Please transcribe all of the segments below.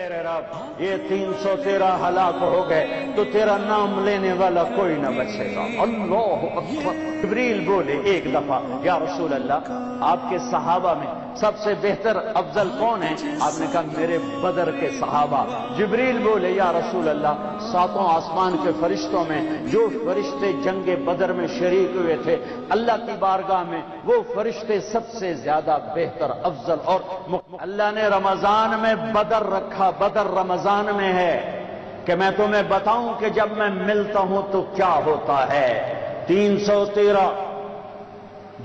میرے رب یہ 313 ہلاک ہو گئے تو تیرا نام لینے والا کوئی نہ بچے گا۔ اللہ اکبر۔ جبریل بولے ایک دفعہ یا رسول اللہ آپ کے صحابہ میں سب سے بہتر افضل کون ہے؟ آپ نے کہا میرے بدر کے صحابہ۔ جبریل بولے یا رسول اللہ ساتوں آسمان کے فرشتوں میں جو فرشتے جنگ بدر میں شریک ہوئے تھے اللہ کی بارگاہ میں وہ فرشتے سب سے زیادہ بہتر افضل اور اللہ نے رمضان میں بدر رکھا۔ بدر رمضان میں ہے کہ میں تمہیں بتاؤں کہ جب میں ملتا ہوں تو کیا ہوتا ہے۔ 313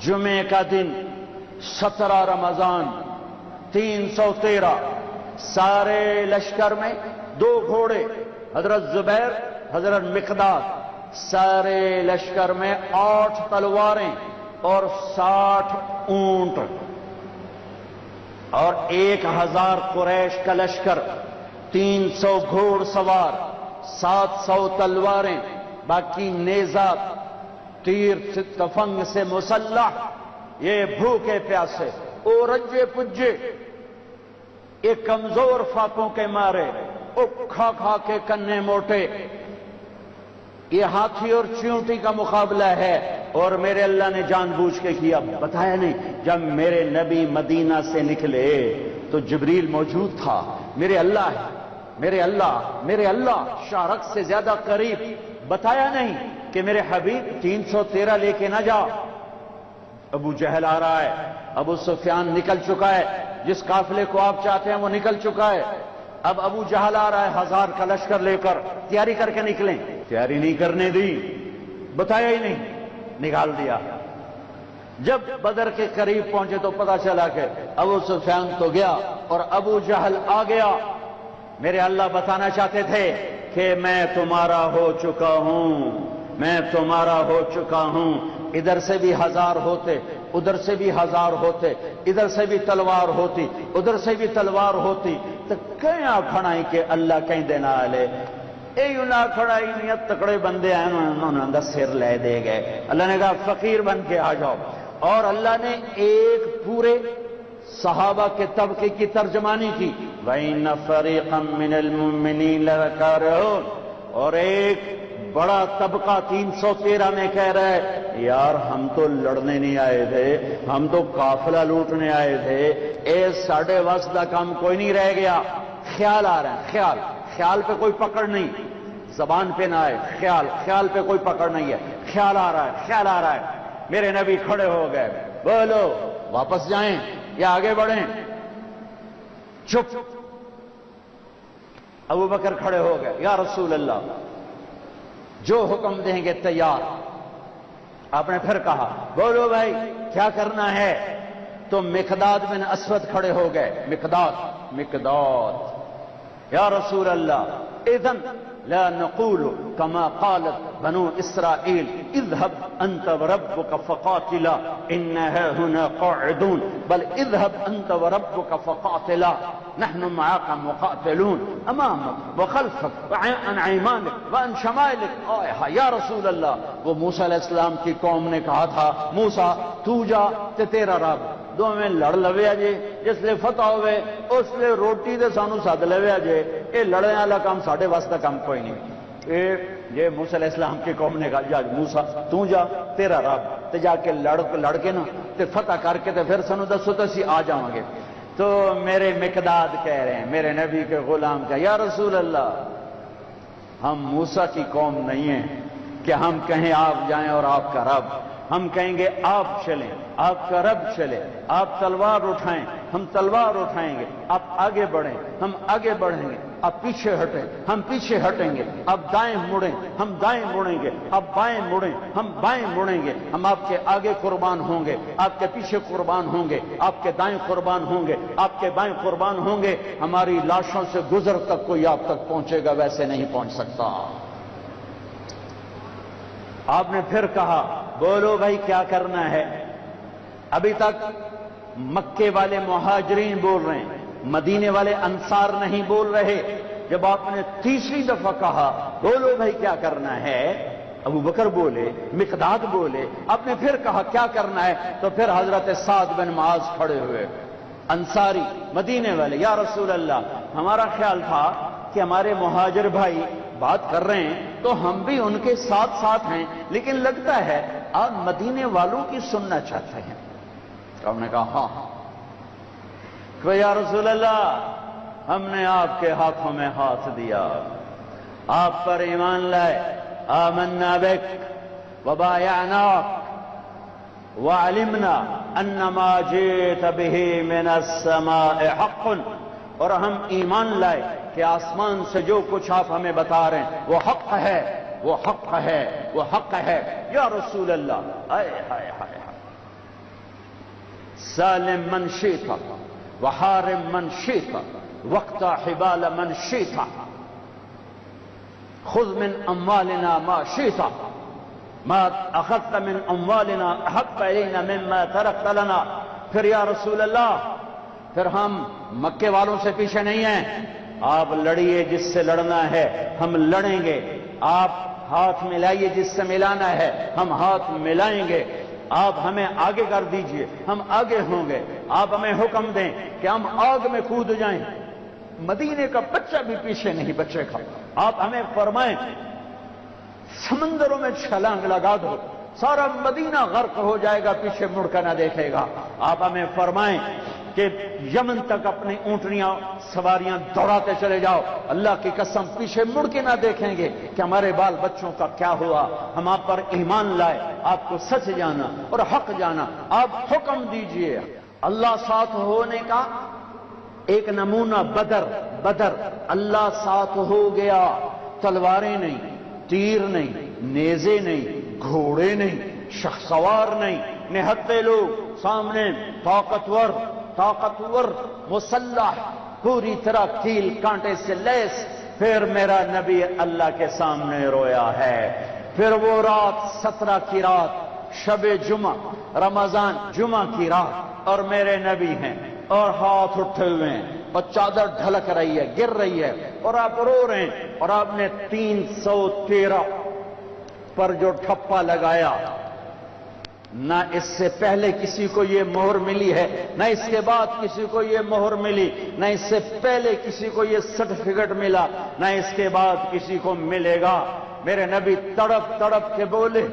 جمعے کا دن 17 رمضان 313 سارے لشکر میں 2 گھوڑے حضرت زبیر حضرت مقداد، سارے لشکر میں 8 تلواریں اور 60 اونٹ اور 1000 قریش کا لشکر، 300 گھوڑ سوار، 700 تلواریں، باقی نیزہ تیر تفنگ سے مسلح، یہ بھوکے پیاسے او رجے پجے، یہ کمزور فاقوں کے مارے او کھا کھا کے کنے موٹے، یہ ہاتھی اور چیونٹی کا مقابلہ ہے۔ اور میرے اللہ نے جان بوجھ کے کیا، بتایا نہیں جب میرے نبی مدینہ سے نکلے تو جبریل موجود تھا۔ میرے اللہ ہے، میرے اللہ شارق سے زیادہ قریب، بتایا نہیں کہ میرے حبیب 313 لے کے نہ جا۔ ابو جہل آ رہا ہے، ابو سفیان نکل چکا ہے، جس قافلے کو آپ چاہتے ہیں وہ نکل چکا ہے، اب ابو جہل آ رہا ہے 1000 کا لشکر لے کر، تیاری کر کے نکلیں، تیاری نہیں کرنے دی، بتایا ہی نہیں، نکال دیا۔ جب بدر کے قریب پہنچے تو پتا چلا کہ ابو سفیان تو گیا اور ابو جہل آ گیا۔ میرے اللہ بتانا چاہتے تھے کہ میں تمہارا ہو چکا ہوں، میں تمہارا ہو چکا ہوں۔ ادھر سے بھی 1000 ہوتے، ادھر سے بھی 1000 ہوتے، ادھر سے بھی تلوار ہوتی، ادھر سے بھی تلوار ہوتی، تو کیا کھڑائی کہ اللہ کہیں دینا آلے اے نہ کھڑائی نہیں، تکڑے بندے ہیں انہوں نے سر لے دے گئے۔ اللہ نے کہا فقیر بن کے آ جاؤ، اور اللہ نے ایک پورے صحابہ کے طبقے کی ترجمانی کی، وَإِنَّ فَرِيقًا مِّنَ الْمُؤْمِنِينَ لَكَارِهُونَ، اور ایک بڑا طبقہ 313 میں کہہ رہا ہے یار ہم تو لڑنے نہیں آئے تھے، ہم تو قافلہ لوٹنے آئے تھے، اے ساڑھے وقت کا کام کوئی نہیں رہ گیا۔ خیال آ رہا ہے، خیال پہ کوئی پکڑ نہیں، زبان پہ نہ آئے، خیال پہ کوئی پکڑ نہیں ہے، خیال آ رہا ہے۔ میرے نبی کھڑے ہو گئے، بولو واپس جائیں یا آگے بڑھیں؟ چپ۔ ابو بکر کھڑے ہو گئے، یا رسول اللہ جو حکم دیں گے تیار۔ آپ نے پھر کہا بولو بھائی کیا کرنا ہے؟ تو مقداد بن اسود کھڑے ہو گئے، مقداد یا رسول اللہ اذن لا نقول كما قالت بنو اسرائیل اذهب انت وربك فقاتلا انها هنا قاعدون، بل اذهب انت وربك فقاتلا نحن معاك مقاتلون امامك وخلفك وعن ايمانك وعن شمائلك۔ یا رسول اللہ وہ موسیٰ علیہ السلام کی قوم نے کہا تھا موسیٰ تو جا تے تیرا رب دو میں لڑ لویا جے، جس لئے فتح ہوئے اس لئے روٹی دے سانو ساتھ لویا جے، اے لڑنے والا کام ساڑھے واسطہ کام کوئی نہیں۔ یہ موسیٰ علیہ السلام کی قوم نے کہا جا موسیٰ تو جا تیرا رب تے جا کے لڑ کے نا تے فتح کر کے تے پھر سانو دسو تو اسی آ جاؤں گے۔ تو میرے مقداد کہہ رہے ہیں، میرے نبی کے غلام کا یا رسول اللہ ہم موسیٰ کی قوم نہیں ہیں کہ ہم کہیں آپ جائیں اور آپ کا رب، ہم کہیں گے آپ چلیں، آپ کا رب چلے، آپ تلوار اٹھائیں ہم تلوار اٹھائیں گے، آپ آگے بڑھیں ہم آگے بڑھیں گے، آپ پیچھے ہٹیں ہم پیچھے ہٹیں گے، آپ دائیں مڑیں ہم دائیں مڑیں گے، آپ بائیں مڑیں ہم بائیں مڑیں گے، ہم آپ کے آگے قربان ہوں گے، آپ کے پیچھے قربان ہوں گے، آپ کے دائیں قربان ہوں گے، آپ کے بائیں قربان ہوں گے، ہماری لاشوں سے گزر تک کوئی آپ تک پہنچے گا ویسے نہیں پہنچ سکتا۔ آپ نے پھر کہا بولو بھائی کیا کرنا ہے؟ ابھی تک مکے والے مہاجرین بول رہے ہیں، مدینے والے انصار نہیں بول رہے۔ جب آپ نے تیسری دفعہ کہا بولو بھائی کیا کرنا ہے، ابو بکر بولے، مقداد بولے، آپ نے پھر کہا کیا کرنا ہے، تو پھر حضرت سعد بن معاذ کھڑے ہوئے، انصاری مدینے والے، یا رسول اللہ ہمارا خیال تھا کہ ہمارے مہاجر بھائی بات کر رہے ہیں تو ہم بھی ان کے ساتھ ساتھ ہیں، لیکن لگتا ہے آپ مدینے والوں کی سننا چاہتے ہیں۔ تو ہم نے کہا ہاں کہ یا رسول اللہ ہم نے آپ کے ہاتھوں میں ہاتھ دیا، آپ پر ایمان لائے، آمنا بک وبایعناک وعلمنا ان ما جئت به من السماء حق، اور ہم ایمان لائے کہ آسمان سے جو کچھ آپ ہمیں بتا رہے ہیں وہ حق ہے، وہ حق ہے، وہ حق ہے۔ یا رسول اللہ آئے ہائے ہائے ہائے، سالم من شئت وحارم من شئت واقطع حبال من شئت خذ من اموالنا ما شئت ما اخذت من اموالنا احق الینا مما ترکت لنا۔ پھر یا رسول اللہ پھر ہم مکے والوں سے پیچھے نہیں ہیں، آپ لڑیے جس سے لڑنا ہے ہم لڑیں گے، آپ ہاتھ ملائیے جس سے ملانا ہے ہم ہاتھ ملائیں گے، آپ ہمیں آگے کر دیجئے ہم آگے ہوں گے، آپ ہمیں حکم دیں کہ ہم آگ میں کود جائیں، مدینے کا بچہ بھی پیچھے نہیں بچے گا، آپ ہمیں فرمائیں سمندروں میں چھلانگ لگا دو، سارا مدینہ غرق ہو جائے گا، پیچھے مڑ کر نہ دیکھے گا، آپ ہمیں فرمائیں کہ یمن تک اپنی اونٹنیاں سواریاں دوڑاتے چلے جاؤ، اللہ کی قسم پیچھے مڑ کے نہ دیکھیں گے کہ ہمارے بال بچوں کا کیا ہوا، ہم آپ پر ایمان لائے، آپ کو سچ جانا اور حق جانا، آپ حکم دیجئے۔ اللہ ساتھ ہونے کا ایک نمونہ بدر، اللہ ساتھ ہو گیا، تلواریں نہیں، تیر نہیں، نیزے نہیں، گھوڑے نہیں، شخسوار نہیں، نہتے لوگ سامنے، طاقتور مسلح، پوری طرح کیل کانٹے سے لیس۔ پھر میرا نبی اللہ کے سامنے رویا ہے، پھر وہ رات 17 کی رات، شب جمعہ، رمضان جمعہ کی رات، اور میرے نبی ہیں اور ہاتھ اٹھے ہوئے ہیں اور چادر ڈھلک رہی ہے، گر رہی ہے، اور آپ رو رہے ہیں، اور آپ نے 313 پر جو ٹھپا لگایا، نہ اس سے پہلے کسی کو یہ مہر ملی ہے، نہ اس کے بعد کسی کو یہ مہر ملی، نہ اس سے پہلے کسی کو یہ سرٹیفکیٹ ملا، نہ اس کے بعد کسی کو ملے گا۔ میرے نبی تڑپ کے بولے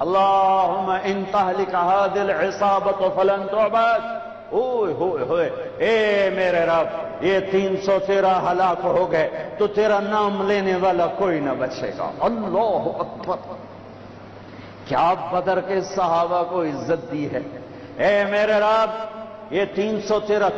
اللہم ان تہلک ہذہ العصابۃ فلن تعبد، اوئے ہوئے ہوئے، اے میرے رب یہ 313 ہلاک ہو گئے تو تیرا نام لینے والا کوئی نہ بچے گا۔ اللہ اکبر، کیا بدر کے صحابہ کو عزت دی ہے۔ اے میرے رب یہ 313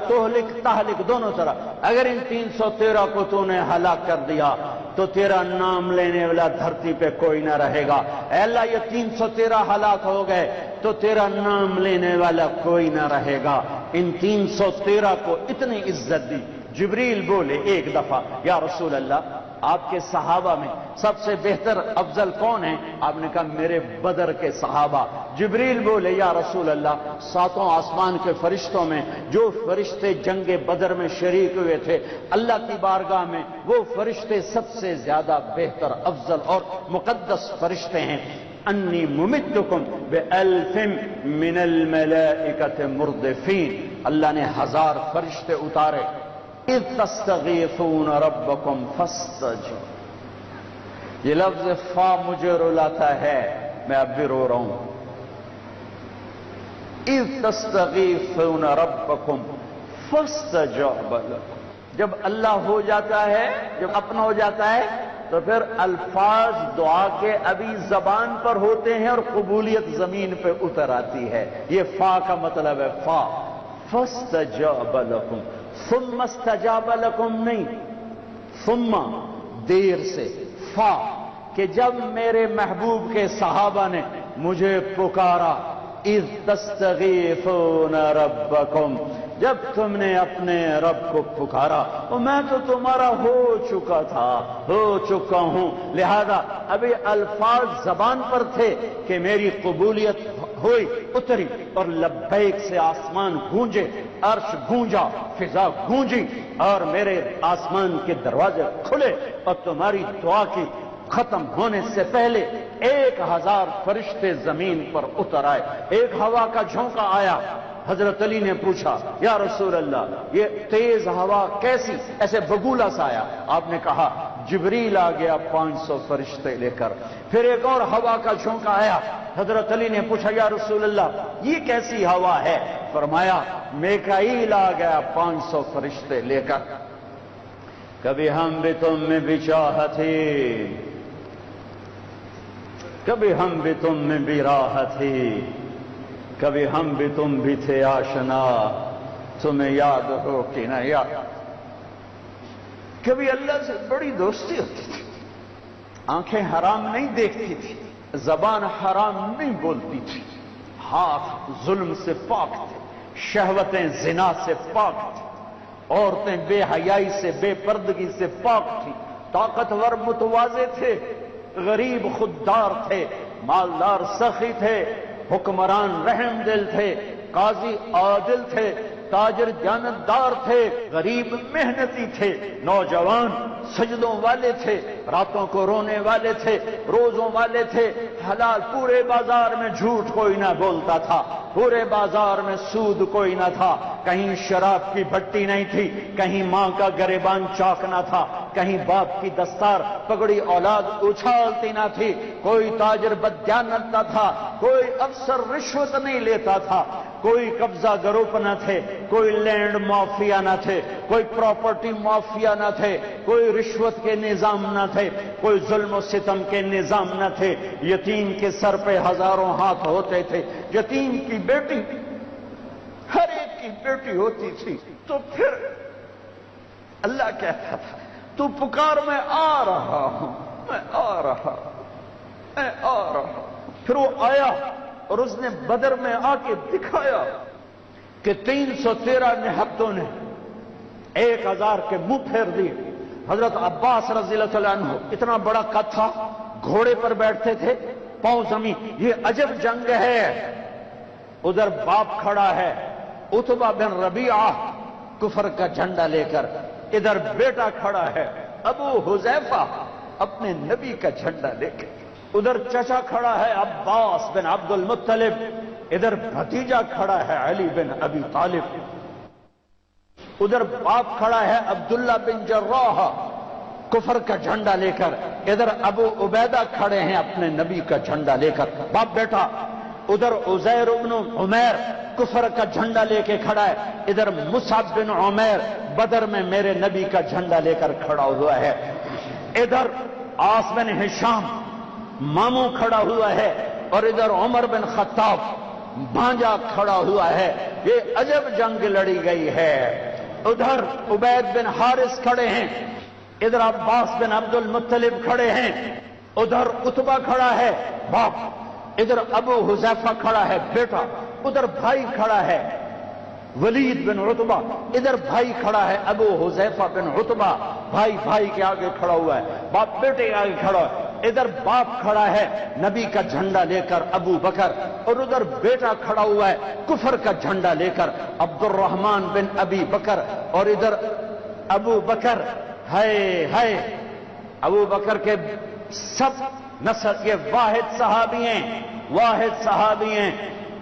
تہلک دونوں طرح، اگر ان 313 کو تو نے ہلاک کر دیا تو تیرا نام لینے والا دھرتی پہ کوئی نہ رہے گا۔ اے اللہ یہ 313 ہلاک ہو گئے تو تیرا نام لینے والا کوئی نہ رہے گا۔ ان 313 کو اتنی عزت دی۔ جبریل بولے ایک دفعہ یا رسول اللہ آپ کے صحابہ میں سب سے بہتر افضل کون ہیں؟ آپ نے کہا میرے بدر کے صحابہ۔ جبریل بولے یا رسول اللہ 7 آسمان کے فرشتوں میں جو فرشتے جنگ بدر میں شریک ہوئے تھے اللہ کی بارگاہ میں، وہ فرشتے سب سے زیادہ بہتر افضل اور مقدس فرشتے ہیں۔ انی ممدکم بألف من الملائکۃ مردفین، اللہ نے 1000 فرشتے اتارے۔ اذ تستغیثون ربکم فاستجاب، یہ لفظ فا مجھے رلاتا ہے، میں اب بھی رو رہا ہوں۔ اذ تستغیثون ربکم فاستجاب لکم، جب اللہ ہو جاتا ہے، جب اپنا ہو جاتا ہے تو پھر الفاظ دعا کے ابھی زبان پر ہوتے ہیں اور قبولیت زمین پہ اتر آتی ہے۔ یہ فا کا مطلب ہے فا، فاستجاب لکم، ثم استجاب لکم نہیں، ثم دیر سے، فا کہ جب میرے محبوب کے صحابہ نے مجھے پکارا، اذ تستغیثون ربکم، جب تم نے اپنے رب کو پکارا، تو میں تو تمہارا ہو چکا تھا، ہو چکا ہوں، لہذا ابھی الفاظ زبان پر تھے کہ میری قبولیت ہوئی، اتری، اور لبیک سے آسمان گونجے، عرش گونجا، فضا گونجی، اور میرے آسمان کے دروازے کھلے، اور تمہاری دعا کی ختم ہونے سے پہلے 1000 فرشتے زمین پر اتر آئے، ایک ہوا کا جھونکا آیا، حضرت علی نے پوچھا یا رسول اللہ یہ تیز ہوا کیسی، ایسے بگولا سا آیا؟ آپ نے کہا جبریل آ گیا 500 فرشتے لے کر۔ پھر ایک اور ہوا کا جھونکا آیا، حضرت علی نے پوچھا یا رسول اللہ یہ کیسی ہوا ہے؟ فرمایا میکائیل آ گیا 500 فرشتے لے کر۔ کبھی ہم بھی تم میں بھی چاہتے، کبھی ہم بھی تم میں بھی راحت تھی، کبھی ہم بھی تم بھی تھے آشنا، تمہیں یاد ہو کہ نہ یاد۔ کبھی اللہ سے بڑی دوستی ہوتی تھی، آنکھیں حرام نہیں دیکھتی تھی، زبان حرام نہیں بولتی تھی، ہاتھ ظلم سے پاک تھے، شہوتیں زنا سے پاک تھی، عورتیں بے حیائی سے بے پردگی سے پاک تھی، طاقتور متواضع تھے، غریب خوددار تھے، مالدار سخی تھے، حکمران رحم دل تھے، قاضی عادل تھے، تاجر جانتدار تھے، غریب محنتی تھے، نوجوان سجدوں والے تھے، راتوں کو رونے والے تھے، روزوں والے تھے، حلال، پورے بازار میں جھوٹ کوئی نہ بولتا تھا، پورے بازار میں سود کوئی نہ تھا، کہیں شراب کی بھٹی نہیں تھی، کہیں ماں کا گریبان چاک نہ تھا، کہیں باپ کی دستار پگڑی اولاد اچھالتی نہ تھی، کوئی تاجر بددیانت نہ تھا، کوئی افسر رشوت نہیں لیتا تھا، کوئی قبضہ گروپ نہ تھے، کوئی لینڈ مافیا نہ تھے، کوئی پراپرٹی مافیا نہ تھے، کوئی رشوت کے نظام نہ تھے، کوئی ظلم و ستم کے نظام نہ تھے، یتیم کے سر پہ ہزاروں ہاتھ ہوتے تھے، یتیم کی بیٹی ہر ایک کی بیٹی ہوتی تھی، تو پھر اللہ کہتا تھا تو پکار میں آ رہا ہوں، میں آ رہا ہوں، میں آ رہا ہوں۔ پھر وہ آیا اور اس نے بدر میں آ کے دکھایا کہ 313 نہبتوں نے 1000 کے منہ پھیر دی۔ حضرت عباس رضی اللہ تعالیٰ عنہ اتنا بڑا قد تھا، گھوڑے پر بیٹھتے تھے، پاؤں زمین، یہ عجب جنگ ہے۔ ادھر باپ کھڑا ہے عتبہ بن ربیعہ کفر کا جھنڈا لے کر، ادھر بیٹا کھڑا ہے ابو حذیفہ اپنے نبی کا جھنڈا لے کے، ادھر چچا کھڑا ہے عباس بن عبد المطلب، ادھر بھتیجا کھڑا ہے علی بن ابی طالب، ادھر باپ کھڑا ہے عبداللہ بن جراح کفر کا جھنڈا لے کر، ادھر ابو عبیدہ کھڑے ہیں اپنے نبی کا جھنڈا لے کر، باپ بیٹا، ادھر عزیر بن عمیر کفر کا جھنڈا لے کے کھڑا ہے، ادھر مصعب بن عمیر بدر میں میرے نبی کا جھنڈا لے کر کھڑا ہوا ہے، ادھر عاص بن ہشام ماموں کھڑا ہوا ہے، اور ادھر عمر بن خطاب بھانجا کھڑا ہوا ہے۔ یہ عجب جنگ لڑی گئی ہے۔ ادھر عبید بن حارث کھڑے ہیں، ادھر عباس بن عبد المطلب کھڑے ہیں، ادھر عتبہ کھڑا ہے باپ، ادھر ابو حذیفہ کھڑا ہے بیٹا، ادھر بھائی کھڑا ہے ولید بن عتبہ، ادھر بھائی کھڑا ہے ابو حذیفہ بن عتبہ، بھائی بھائی کے آگے کھڑا ہوا ہے، باپ بیٹے کے آگے کھڑا ہے، ادھر باپ کھڑا ہے نبی کا جھنڈا لے کر ابو بکر، اور ادھر بیٹا کھڑا ہوا ہے کفر کا جھنڈا لے کر عبد الرحمن بن ابی بکر، اور ادھر ابو بکر ہے ابو بکر کے سب نسل، یہ واحد صحابی ہیں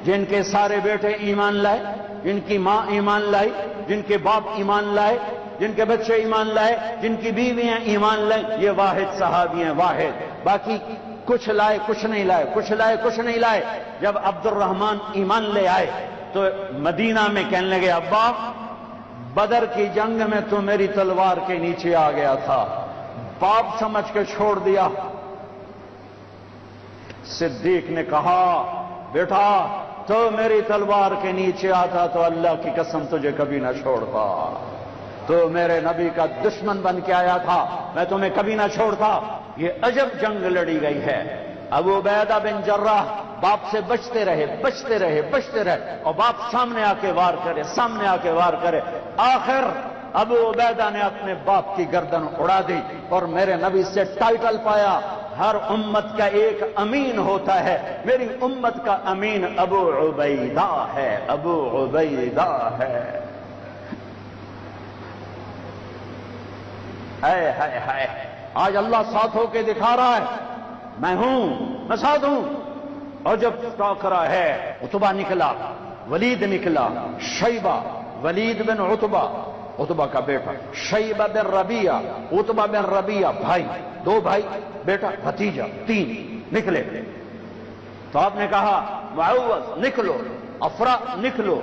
جن کے سارے بیٹے ایمان لائے، جن کی ماں ایمان لائی، جن کے باپ ایمان لائے، جن کے بچے ایمان لائے، جن کی بیویاں ایمان لائیں، یہ واحد صحابی ہیں، واحد۔ باقی کچھ لائے کچھ نہیں لائے، کچھ لائے کچھ نہیں لائے۔ جب عبد الرحمن ایمان لے آئے تو مدینہ میں کہنے لگے ابا بدر کی جنگ میں تو میری تلوار کے نیچے آ گیا تھا، باپ سمجھ کے چھوڑ دیا۔ صدیق نے کہا بیٹا تو میری تلوار کے نیچے آتا تو اللہ کی قسم تجھے کبھی نہ چھوڑتا، تو میرے نبی کا دشمن بن کے آیا تھا، میں تمہیں کبھی نہ چھوڑتا۔ یہ عجب جنگ لڑی گئی ہے۔ ابو عبیدہ بن جراح باپ سے بچتے رہے اور باپ سامنے آ کے وار کرے، آخر ابو عبیدہ نے اپنے باپ کی گردن اڑا دی اور میرے نبی سے ٹائٹل پایا، ہر امت کا ایک امین ہوتا ہے، میری امت کا امین ابو عبیدہ ہے، ابو عبیدہ ہے۔ ہائے آج اللہ ساتھ ہو کے دکھا رہا ہے، میں ہوں، میں ساتھ ہوں۔ اور جب ٹاکرا ہے عتبہ نکلا، ولید نکلا، شیبہ ولید بن عتبہ، عتبہ کا بیٹا، شیبہ بن ربیعہ، عتبہ بن ربیعہ، بھائی، دو بھائی، بیٹا بھتیجا، تین نکلے۔ تو آپ نے کہا معوذ نکلو، افرا نکلو،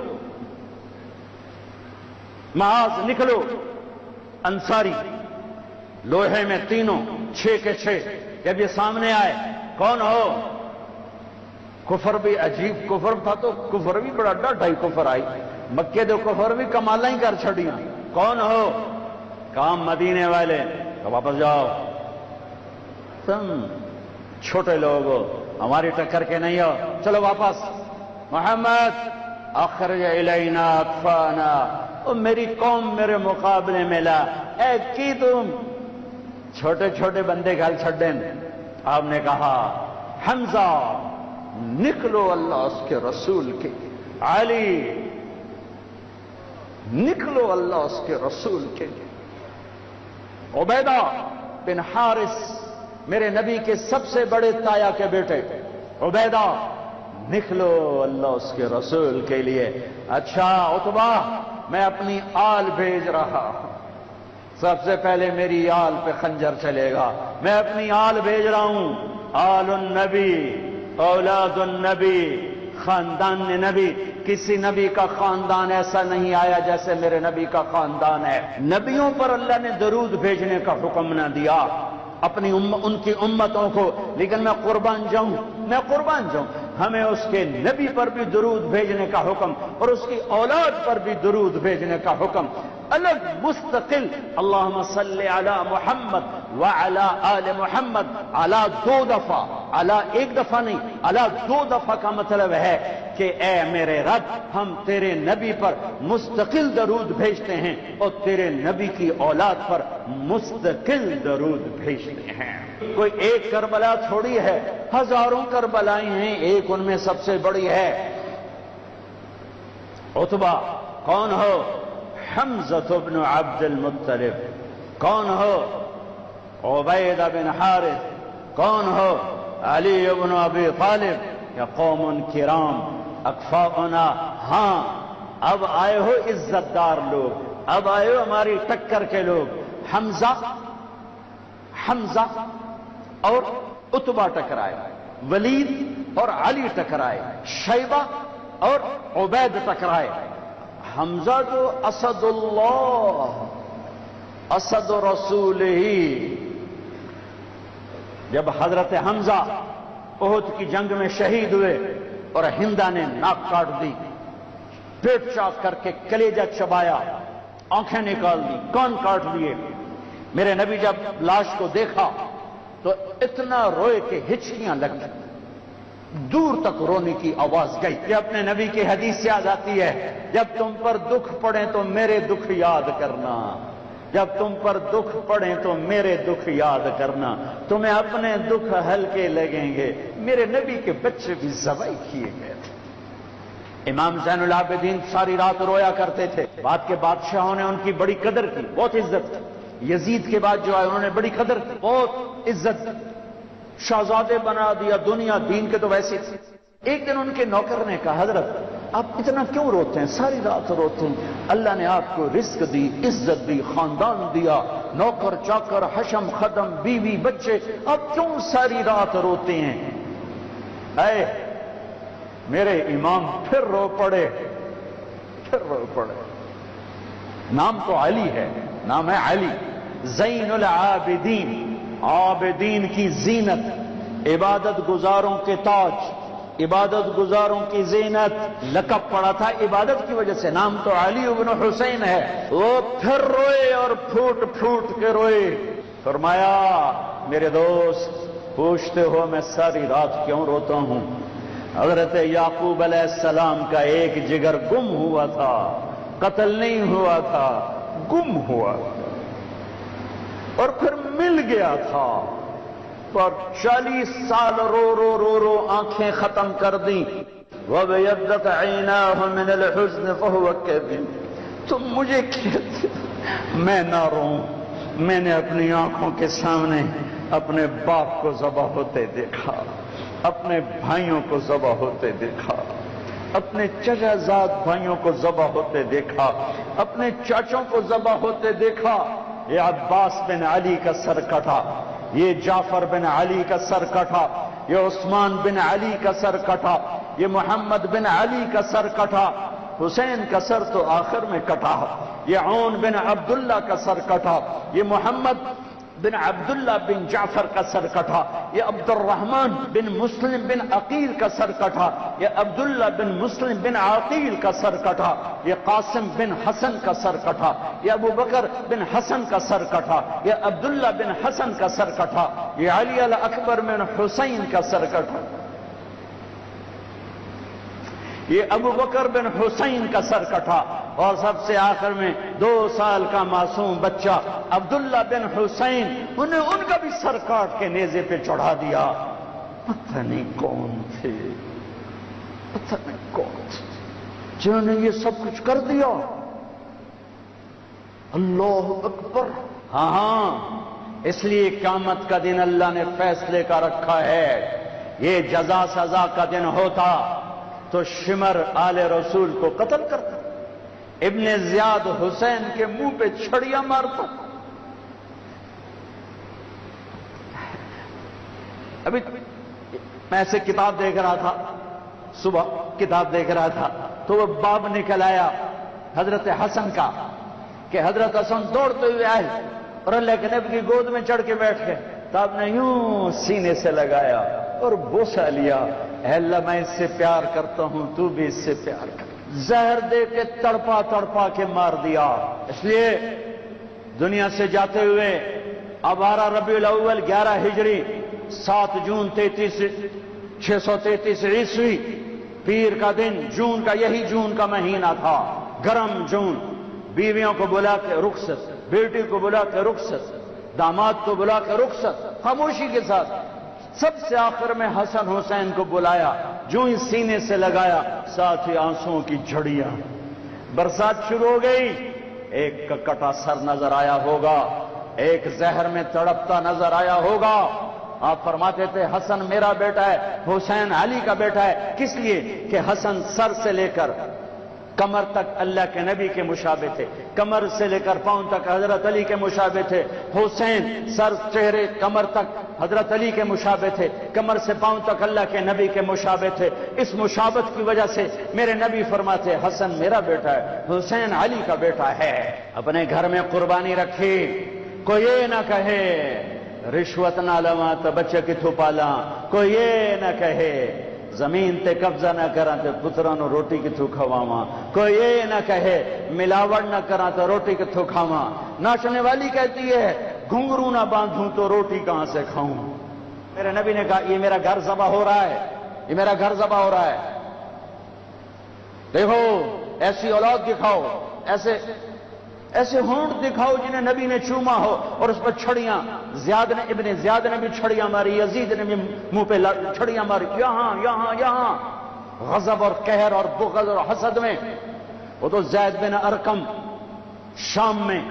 معاذ نکلو، انصاری لوہے میں تینوں 6 کے 6۔ جب یہ سامنے آئے، کون ہو؟ کفر بھی عجیب کفر تھا، تو کفر بھی بڑا ڈاڈھائی کفر آئی، مکے دو کفر بھی کمالہ ہی کر چھڑیاں۔ کون ہو؟ کام مدینے والے۔ تو واپس جاؤ، تم چھوٹے لوگ ہو، ہماری ٹکر کے نہیں ہو، چلو واپس۔ محمد اخرج الینا اطفانا، میری قوم میرے مقابلے میں لا، اے کی تم چھوٹے چھوٹے بندے گھر چھڑیں۔ آپ نے کہا حمزہ نکلو اللہ اس کے رسول کے، علی نکلو اللہ اس کے رسول کے، عبیدہ بن حارث میرے نبی کے سب سے بڑے تایا کے بیٹے، عبیدہ نکلو اللہ اس کے رسول کے لیے۔ اچھا عتبہ، میں اپنی آل بھیج رہا ہوں، سب سے پہلے میری آل پہ خنجر چلے گا، میں اپنی آل بھیج رہا ہوں۔ آل النبی، اولاد النبی، خاندان نبی، کسی نبی کا خاندان ایسا نہیں آیا جیسے میرے نبی کا خاندان ہے۔ نبیوں پر اللہ نے درود بھیجنے کا حکم نہ دیا اپنی ان کی امتوں کو، لیکن میں قربان جاؤں، ہمیں اس کے نبی پر بھی درود بھیجنے کا حکم اور اس کی اولاد پر بھی درود بھیجنے کا حکم، الگ مستقل۔ اللہم صلی علی محمد وعلی آل محمد، علی 2 دفعہ، علی 1 دفعہ نہیں، علی 2 دفعہ کا مطلب ہے کہ اے میرے رب، ہم تیرے نبی پر مستقل درود بھیجتے ہیں اور تیرے نبی کی اولاد پر مستقل درود بھیجتے ہیں۔ کوئی ایک کربلا تھوڑی ہے، ہزاروں کربلائیں ہیں، ایک ان میں سب سے بڑی ہے۔ عتبہ کون ہو؟ حمزہ بن عبد المطلب۔ کون ہو؟ عبیدہ بن حارث۔ کون ہو؟ علی بن ابی طالب۔ یا قوم کرام اکفاؤنا، ہاں اب آئے ہو عزت دار لوگ، اب آئے ہو ہماری ٹکر کے لوگ۔ حمزہ اور عتبہ ٹکرائے، ولید اور علی ٹکرائے، شیبہ اور عبید ٹکرائے۔ حمزہ جو اسد اللہ، اسد رسول ہی، جب حضرت حمزہ احد کی جنگ میں شہید ہوئے اور ہندا نے ناک کاٹ دی، پیٹ چاک کر کے کلیجہ چبایا، آنکھیں نکال دی، کان کاٹ دیے، میرے نبی جب لاش کو دیکھا تو اتنا روئے کہ ہچکیاں لگ گئی، دور تک رونے کی آواز گئی۔ یہ اپنے نبی کی حدیث یاد آتی ہے، جب تم پر دکھ پڑے تو میرے دکھ یاد کرنا، جب تم پر دکھ پڑے تو میرے دکھ یاد کرنا، تمہیں اپنے دکھ ہلکے لگیں گے۔ میرے نبی کے بچے بھی ذبح کیے گئے تھے۔ امام زین العابدین ساری رات رویا کرتے تھے، بعد کے بادشاہوں نے ان کی بڑی قدر کی، بہت عزت کی۔ یزید کے بعد جو آئے انہوں نے بڑی قدر کی، بہت عزت کی، شہزادے بنا دیا، دنیا دین کے تو ویسے تھے۔ ایک دن ان کے نوکر نے کہا حضرت آپ اتنا کیوں روتے ہیں، ساری رات روتے ہیں، اللہ نے آپ کو رزق دی، عزت دی، خاندان دیا، نوکر چاکر، حشم ختم، بیوی بچے، آپ کیوں ساری رات روتے ہیں؟ اے میرے امام پھر رو پڑے، نام تو علی ہے، نام ہے علی، زین العابدین، عابدین کی زینت، عبادت گزاروں کے تاج، عبادت گزاروں کی زینت، لقب پڑا تھا عبادت کی وجہ سے، نام تو علی بن حسین ہے۔ وہ پھر روئے اور پھوٹ پھوٹ کے روئے، فرمایا میرے دوست پوچھتے ہو میں ساری رات کیوں روتا ہوں؟ حضرت یعقوب علیہ السلام کا ایک جگر گم ہوا تھا، قتل نہیں ہوا تھا، گم ہوا اور پھر مل گیا تھا، اور 40 سال رو رو رو رو آنکھیں ختم کر دیں۔ وَبَيَضَّتْ عَيْنَاهُ مِنَ الْحُزْنِ فَهُوَ كَظِيمٌ۔ تم مجھے کہتے میں نہ روں، میں نے اپنی آنکھوں کے سامنے اپنے باپ کو ذبح ہوتے دیکھا، اپنے بھائیوں کو ذبح ہوتے دیکھا، اپنے چچا زاد بھائیوں کو ذبح ہوتے دیکھا، اپنے چاچوں کو ذبح ہوتے دیکھا۔ یہ عباس بن علی کا سر کٹا، یہ جعفر بن علی کا سر کٹا، یہ عثمان بن علی کا سر کٹا، یہ محمد بن علی کا سر کٹا، حسین کا سر تو آخر میں کٹا، یہ عون بن عبداللہ کا سر کٹا، یہ محمد بن عبداللہ بن جعفر کا سر کٹا، یہ عبد الرحمن بن مسلم بن عقیل کا سر کٹا، یہ عبداللہ بن مسلم بن عقیل کا سر کٹا، یہ قاسم بن حسن کا سر کٹا، یہ ابو بکر بن حسن کا سر کٹا، یہ عبداللہ بن حسن کا سر کٹا، یہ علی الاکبر بن حسین کا سر کٹا، یہ ابو بکر بن حسین کا سر کٹا، اور سب سے آخر میں 2 سال کا معصوم بچہ عبداللہ بن حسین، انہیں ان کا بھی سر کاٹ کے نیزے پہ چڑھا دیا۔ پتہ نہیں کون تھے، پتہ نہیں کون تھے جنہوں نے یہ سب کچھ کر دیا۔ اللہ اکبر۔ ہاں، اس لیے قیامت کا دن اللہ نے فیصلے کا رکھا ہے، یہ جزا سزا کا دن ہوتا تو شمر آل رسول کو قتل کرتا، ابن زیاد حسین کے منہ پہ چھڑیاں مارتا۔ ابھی میں ایسے کتاب دیکھ رہا تھا، صبح کتاب دیکھ رہا تھا تو وہ باب نکل آیا حضرت حسن کا کہ حضرت حسن دوڑتے ہوئے آئے اور اللہ کے نبی کی گود میں چڑھ کے بیٹھ گئے، تو آپ نے یوں سینے سے لگایا اور بوسہ لیا، اے اللہ میں اس سے پیار کرتا ہوں، تو بھی اس سے پیار کر۔ زہر دے کے تڑپا تڑپا کے مار دیا۔ اس لیے دنیا سے جاتے ہوئے اب 12 ربیع الاول 11 ہجری 7 جون 633 عیسوی پیر کا دن، جون کا، یہی جون کا مہینہ تھا، گرم جون، بیویوں کو بلا کے رخصت، بیٹی کو بلا کے رخصت، داماد کو بلا کے رخصت، خاموشی کے ساتھ۔ سب سے آخر میں حسن حسین کو بلایا، جو ہی سینے سے لگایا، ساتھ ہی آنسوؤں کی جھڑیاں، برسات شروع ہو گئی۔ ایک کا کٹا سر نظر آیا ہوگا، ایک زہر میں تڑپتا نظر آیا ہوگا۔ آپ فرماتے تھے حسن میرا بیٹا ہے، حسین علی کا بیٹا ہے، کس لیے کہ حسن سر سے لے کر کمر تک اللہ کے نبی کے مشابہ تھے، کمر سے لے کر پاؤں تک حضرت علی کے مشابہ تھے، حسین سر چہرے کمر تک حضرت علی کے مشابہ تھے، کمر سے پاؤں تک اللہ کے نبی کے مشابہ تھے۔ اس مشابہت کی وجہ سے میرے نبی فرماتے حسن میرا بیٹا ہے، حسین علی کا بیٹا ہے۔ اپنے گھر میں قربانی رکھی، کوئی یہ نہ کہے رشوت نہ لواں تو بچے کتھوں پالاں، کوئی یہ نہ کہے زمین تے قبضہ نہ کراں تے پتراں نو روٹی کتھوں کھواواں، کوئی یہ نہ کہے ملاوٹ نہ کراں تو روٹی کتھوں کھاواں۔ ناچنے والی کہتی ہے گھنگرو نہ باندھوں تو روٹی کہاں سے کھاؤں۔ میرے نبی نے کہا یہ میرا گھر ذبح ہو رہا ہے، یہ میرا گھر ذبح ہو رہا ہے، دیکھو ایسی اولاد دکھاؤ، ایسے ہونٹ دکھاؤ جنہیں نبی نے چوما ہو اور اس پر چھڑیاں، ابن زیاد نے بھی چھڑیاں ماری، یزید نے بھی منہ پہ چھڑیاں ماری، یہاں غضب اور قہر اور بغض اور حسد میں۔ وہ تو زید بن ارقم شام میں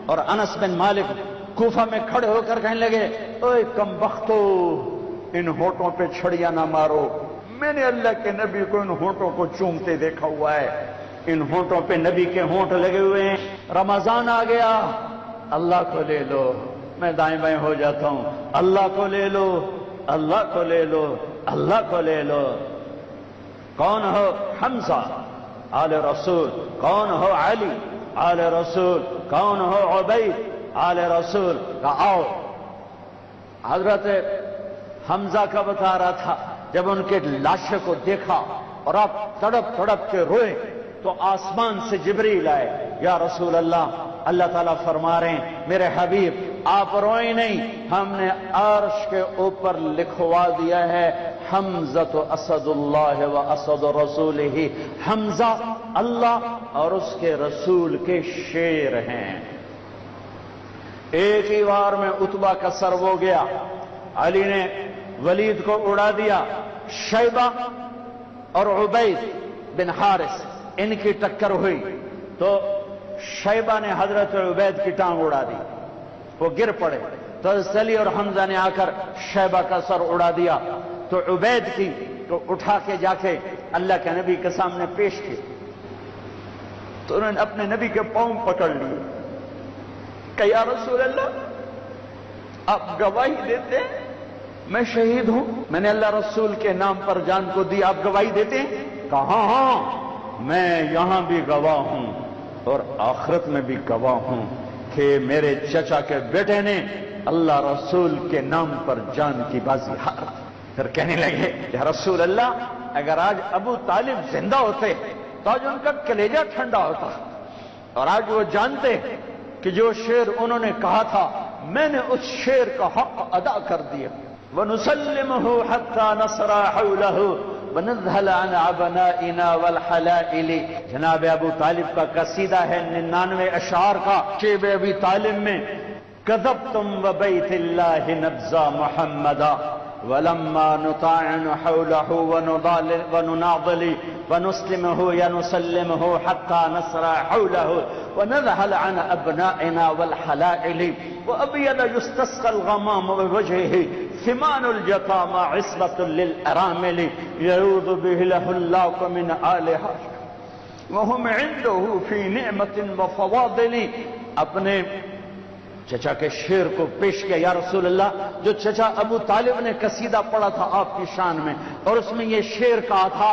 اور انس بن مالک کوفہ میں کھڑے ہو کر کہنے لگے اوے کم بختو، ان ہونٹوں پہ چھڑیاں نہ مارو، میں نے اللہ کے نبی کو ان ہونٹوں کو چومتے دیکھا ہوا ہے، ان ہونٹوں پہ نبی کے ہونٹ لگے ہوئے ہیں۔ رمضان آ گیا، اللہ کو لے لو، میں دائیں بائیں ہو جاتا ہوں، اللہ کو لے لو، اللہ کو لے لو، اللہ کو لے لو۔ کون ہو حمزہ آل رسول، کون ہو علی آل رسول، کون ہو عبید آل رسول کا آؤ۔ حضرت حمزہ کا بتا رہا تھا جب ان کے لاشے کو دیکھا اور آپ تڑپ تڑپ کے روئے تو آسمان سے جبریل آئے، یا رسول اللہ، اللہ تعالیٰ فرما رہے ہیں میرے حبیب آپ روئیں نہیں، ہم نے عرش کے اوپر لکھوا دیا ہے حمزہ اسد اللہ و اسد رسولہ، حمزہ اللہ اور اس کے رسول کے شیر ہیں۔ ایک ہی وار میں عتبہ کا سر ہو گیا، علی نے ولید کو اڑا دیا، شیبہ اور عبید بن حارث ان کی ٹکر ہوئی تو شیبہ نے حضرت عبید کی ٹانگ اڑا دی، وہ گر پڑے تو حضرت علی اور حمزہ نے آ کر شیبہ کا سر اڑا دیا، تو عبید کی تو اٹھا کے جا کے اللہ کے نبی کے سامنے پیش کیے تو انہوں نے اپنے نبی کے پاؤں پکڑ لیے کہ یا رسول اللہ آپ گواہی دیتے ہیں میں شہید ہوں، میں نے اللہ رسول کے نام پر جان کو دی، آپ گواہی دیتے ہیں؟ کہا ہاں میں یہاں بھی گواہ ہوں اور آخرت میں بھی گواہ ہوں کہ میرے چچا کے بیٹے نے اللہ رسول کے نام پر جان کی بازی ہار۔ پھر کہنے لگے یا رسول اللہ اگر آج ابو طالب زندہ ہوتے تو آج ان کا کلیجہ ٹھنڈا ہوتا، اور آج وہ جانتے کہ جو شعر انہوں نے کہا تھا میں نے اس شعر کا حق ادا کر دیا۔ وَنُسَلِّمُهُ حَتَّى نَصْرَ حَوْلَهُ وَنَذْهَلَ عَنْ عَبْنَائِنَا وَالْحَلَائِلِ۔ جناب ابو طالب کا قصیدہ ہے 99 اشعار کا شیب ابی طالب میں، كذبتم وبيت الله نبزى محمدا ولما نطاعن حوله ونناضل ونسلمه ينسلمه حتى نسرى حوله ونذهل عن أبنائنا والحلائل وأبيض يستسقى الغمام بوجهه ثمان اليتامى عصبة للأرامل يعوذ به له اللاق من آلها وهم عنده في نعمة وفواضل۔ اپنے چچا کے شعر کو پیش کیا یا رسول اللہ، جو چچا ابو طالب نے قصیدہ پڑھا تھا آپ کی شان میں، اور اس میں یہ شعر کہا تھا،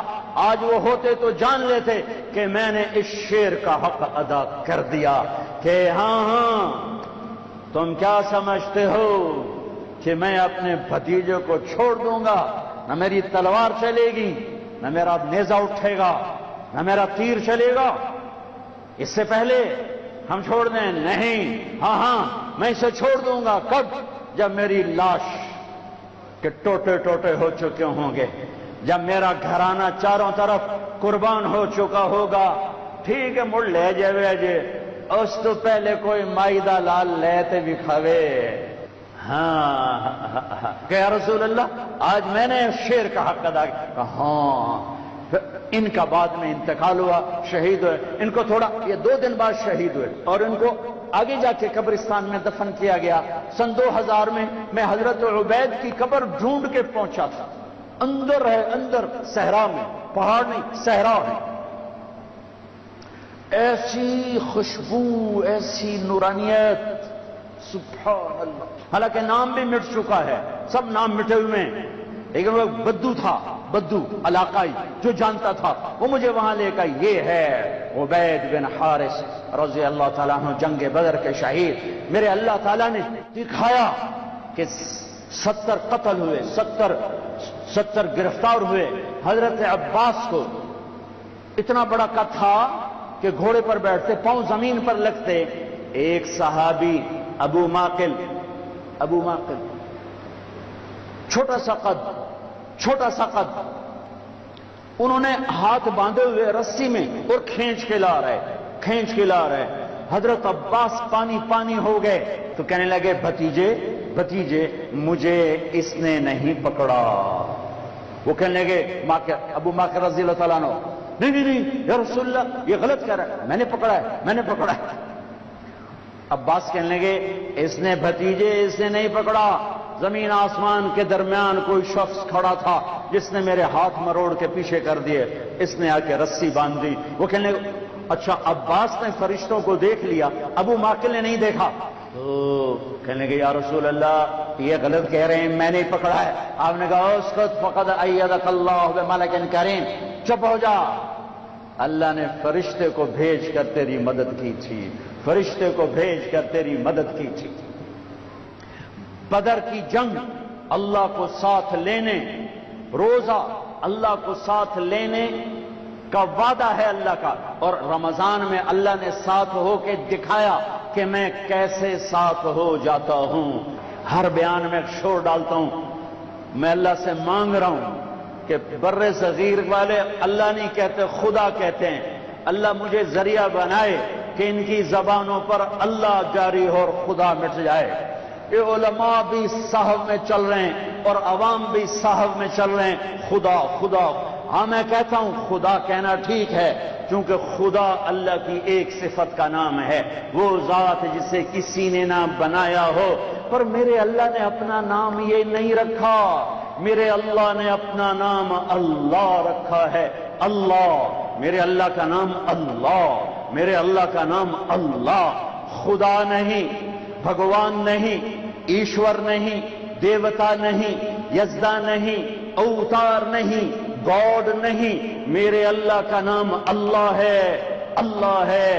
آج وہ ہوتے تو جان لیتے کہ میں نے اس شعر کا حق ادا کر دیا کہ ہاں تم کیا سمجھتے ہو کہ میں اپنے بھتیجے کو چھوڑ دوں گا؟ نہ میری تلوار چلے گی، نہ میرا نیزہ اٹھے گا، نہ میرا تیر چلے گا۔ اس سے پہلے ہم چھوڑ دیں؟ نہیں، ہاں میں اسے چھوڑ دوں گا۔ کب؟ جب میری لاش کے ٹوٹے ٹوٹے ہو چکے ہوں گے، جب میرا گھرانہ چاروں طرف قربان ہو چکا ہوگا۔ ٹھیک ہے مڑ لے جائے جے، اس تو پہلے کوئی مائدہ لال لیتے بھی کھوے۔ ہاں کہ یا رسول اللہ آج میں نے شعر کا حق ادا کیا۔ ہاں ان کا بعد میں انتقال ہوا، شہید ہوئے۔ ان کو تھوڑا یہ 2 دن بعد شہید ہوئے اور ان کو آگے جا کے قبرستان میں دفن کیا گیا۔ سن 2000 میں حضرت عبید کی قبر ڈھونڈ کے پہنچا تھا، اندر ہے، اندر صحرا میں، پہاڑ نہیں صحرا ہے۔ ایسی خوشبو، ایسی نورانیت، سبحان اللہ۔ حالانکہ نام بھی مٹ چکا ہے، سب نام مٹے ہوئے ہیں، لیکن وہ بدو تھا، بدو علاقائی جو جانتا تھا، وہ مجھے وہاں لے کر یہ ہے عبید بن حارث رضی اللہ تعالیٰ عنہ جنگ بدر کے شہید۔ میرے اللہ تعالیٰ نے دکھایا کہ 70 قتل ہوئے، 70 گرفتار ہوئے۔ حضرت عباس کو اتنا بڑا قد تھا کہ گھوڑے پر بیٹھتے، پاؤں زمین پر لگتے۔ ایک صحابی ابو ماقل چھوٹا سا قد، انہوں نے ہاتھ باندھے ہوئے رسی میں اور کھینچ کے لا رہے۔ حضرت عباس پانی ہو گئے تو کہنے لگے بھتیجے مجھے اس نے نہیں پکڑا۔ وہ کہنے لگے ابو ماقل رضی اللہ تعالیٰ عنہ، نہیں یا رسول اللہ یہ غلط کہہ رہا ہے، میں نے پکڑا ہے۔ عباس کہنے لگے اس نے نہیں پکڑا، زمین آسمان کے درمیان کوئی شخص کھڑا تھا جس نے میرے ہاتھ مروڑ کے پیچھے کر دیے، اس نے آ کے رسی باندھ دی۔ وہ کہنے لگے اچھا عباس نے فرشتوں کو دیکھ لیا، ابو ماقل نے نہیں دیکھا، تو کہنے لگے یا رسول اللہ یہ غلط کہہ رہے ہیں، میں نے پکڑا ہے۔ آپ نے کہا اسکت فقد ایدک اللہ بملک کریم، چپ ہو جا، اللہ نے فرشتے کو بھیج کر تیری مدد کی تھی، بدر کی جنگ اللہ کو ساتھ لینے، روزہ اللہ کو ساتھ لینے کا وعدہ ہے اللہ کا، اور رمضان میں اللہ نے ساتھ ہو کے دکھایا کہ میں کیسے ساتھ ہو جاتا ہوں۔ ہر بیان میں شور ڈالتا ہوں، میں اللہ سے مانگ رہا ہوں کہ بر صغیر والے اللہ نہیں کہتے، خدا کہتے ہیں، اللہ مجھے ذریعہ بنائے کہ ان کی زبانوں پر اللہ جاری ہو اور خدا مٹ جائے۔ یہ علماء بھی صحف میں چل رہے ہیں اور عوام بھی صحف میں چل رہے ہیں، خدا۔ ہاں میں کہتا ہوں خدا کہنا ٹھیک ہے، کیونکہ خدا اللہ کی ایک صفت کا نام ہے، وہ ذات جسے کسی نے نہ بنایا ہو۔ پر میرے اللہ نے اپنا نام یہ نہیں رکھا، میرے اللہ نے اپنا نام اللہ رکھا ہے۔ اللہ، میرے اللہ کا نام اللہ، میرے اللہ کا نام اللہ، خدا نہیں، بھگوان نہیں، ایشور نہیں، دیوتا نہیں، یزدا نہیں، اوتار نہیں، گاڈ نہیں، میرے اللہ کا نام اللہ ہے، اللہ ہے،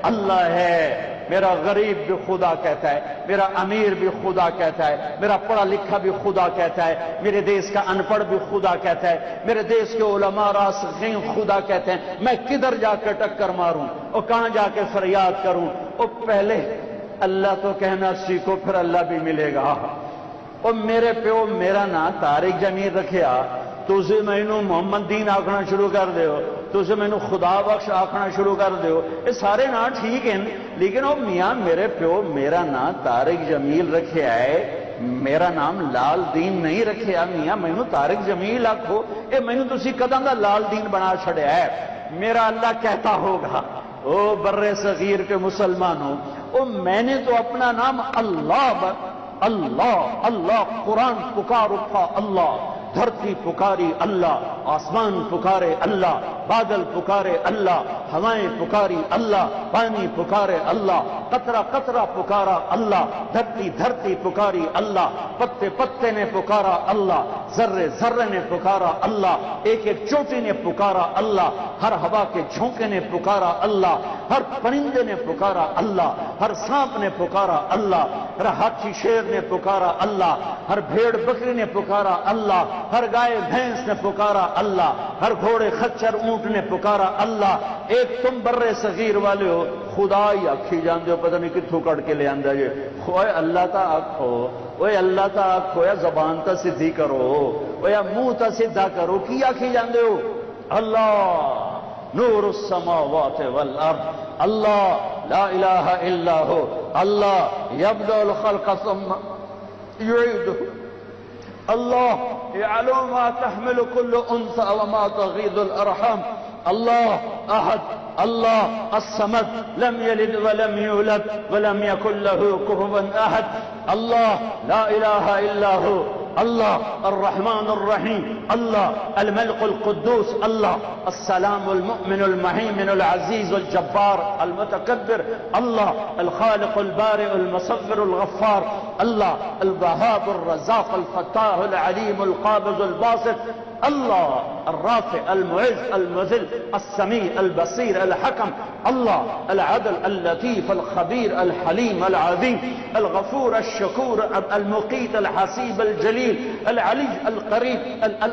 اللہ ہے۔ میرا غریب بھی خدا کہتا ہے، میرا امیر بھی خدا کہتا ہے، میرا پڑھا لکھا بھی خدا کہتا ہے، میرے دیش کا ان پڑھ بھی خدا کہتا ہے، میرے دیش کے علماء راسخین خدا کہتے ہیں۔ میں کدھر جا کے ٹکر ماروں اور کہاں جا کے فریاد کروں؟ اور پہلے اللہ تو کہنا سیکھو، پھر اللہ بھی ملے گا۔ اور میرے پیو میرا نا طارق جمیل رکھیا، تُسے مینوں محمد دین آکھنا شروع کر دیو، تُسے مینوں خدا بخش آکھنا شروع کر دیو، یہ سارے نا ٹھیک ہیں، لیکن وہ میاں میرے پیو میرا نا طارق جمیل رکھیا ہے، میرا نام لال دین نہیں رکھیا۔ میاں مینوں طارق جمیل آکھو، اے مینوں تسی کداں دا لال دین بنا چھڑیا ہے؟ میرا اللہ کہتا ہوگا، او بر صغیر کے مسلمانوں، او میں نے تو اپنا نام اللہ اللہ اللہ قرآن پکار اٹھا اللہ، دھرتی پکاری اللہ، آسمان پکارے اللہ، بادل پکارے اللہ، ہوائیں پکاری اللہ، پانی پکارے اللہ، قطرہ قطرہ پکارا اللہ، دھرتی دھرتی پکاری اللہ، پتے پتے نے پکارا اللہ، ذرے ذرے نے پکارا اللہ، ایک ایک چوٹی نے پکارا اللہ، ہر ہوا کے جھونکے نے پکارا اللہ، ہر پرندے نے پکارا اللہ، ہر سانپ نے پکارا اللہ، ہر ہاتھی شیر نے پکارا اللہ، ہر بھیڑ بکری نے پکارا اللہ، ہر گائے بھینس نے پکارا اللہ، ہر گھوڑے خچر اونٹ نے پکارا اللہ۔ ایک تم بر صغیر والے ہو، خدا ہی آکھی جاندے ہو، پتہ نہیں کتھوں کٹ کے لے آندا جے، اوے اللہ تا آکھو، اوے اللہ تا آکھو، یا زبان تا سدھی کرو، اوے یا منہ تا سدھا کرو، کی آکھی جاندے ہو؟ اللہ نور السماوات والارض، اللہ لا الہ الا ہو، اللہ یبدأ الخلق ثم یعیدہ، اللہ یعلم ما تحمل كل انثى وما تغيض الارحام، اللہ احد، اللہ الصمد، لم يلد ولم يولد ولم يكن له كفوا احد، اللہ لا الہ الا ہو، اللہ الرحمن الرحیم، اللہ الملك القدوس، اللہ السلام المؤمن المهيمن العزيز الجبار المتكبر، اللہ الخالق البارئ المصور الغفار، اللہ الوهاب الرزاق الفتاح العليم القابض الباسط، اللہ الرافع المعز المذل السميع البصير الحكم، اللہ العدل اللطيف الخبير الحليم العظيم الغفور الشكور المقيت الحسيب الجليل العلي القريب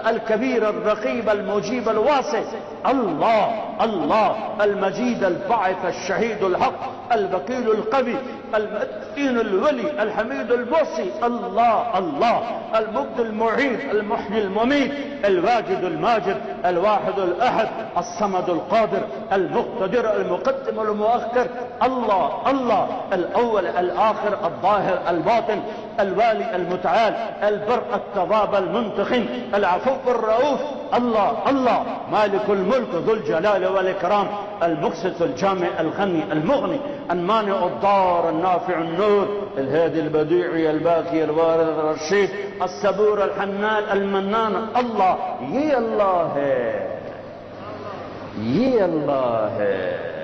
الكبير الرقيب المجيب الواسع، الله الله المجيد الباعث الشهيد الحق الوكيل القوي المتين الولي الحميد المحصي، الله الله المبدي المعيد المحيي المميت الواجد الماجد الواحد الأحد الصمد القادر المقتدر المقدم المؤخر، الله الله الأول الآخر الظاهر الباطن الوالي المتعال البر التواب المنتقم العفو الرؤوف، الله الله مالك الملك ذو الجلال والإكرام المقسط الجامع الغني المغني المانع الضار النافع النور الهادي البديع الباقي الوارث الرشيد الصبور الحنان المنان، اللہ یہ اللہ ہے، یہ اللہ ہے۔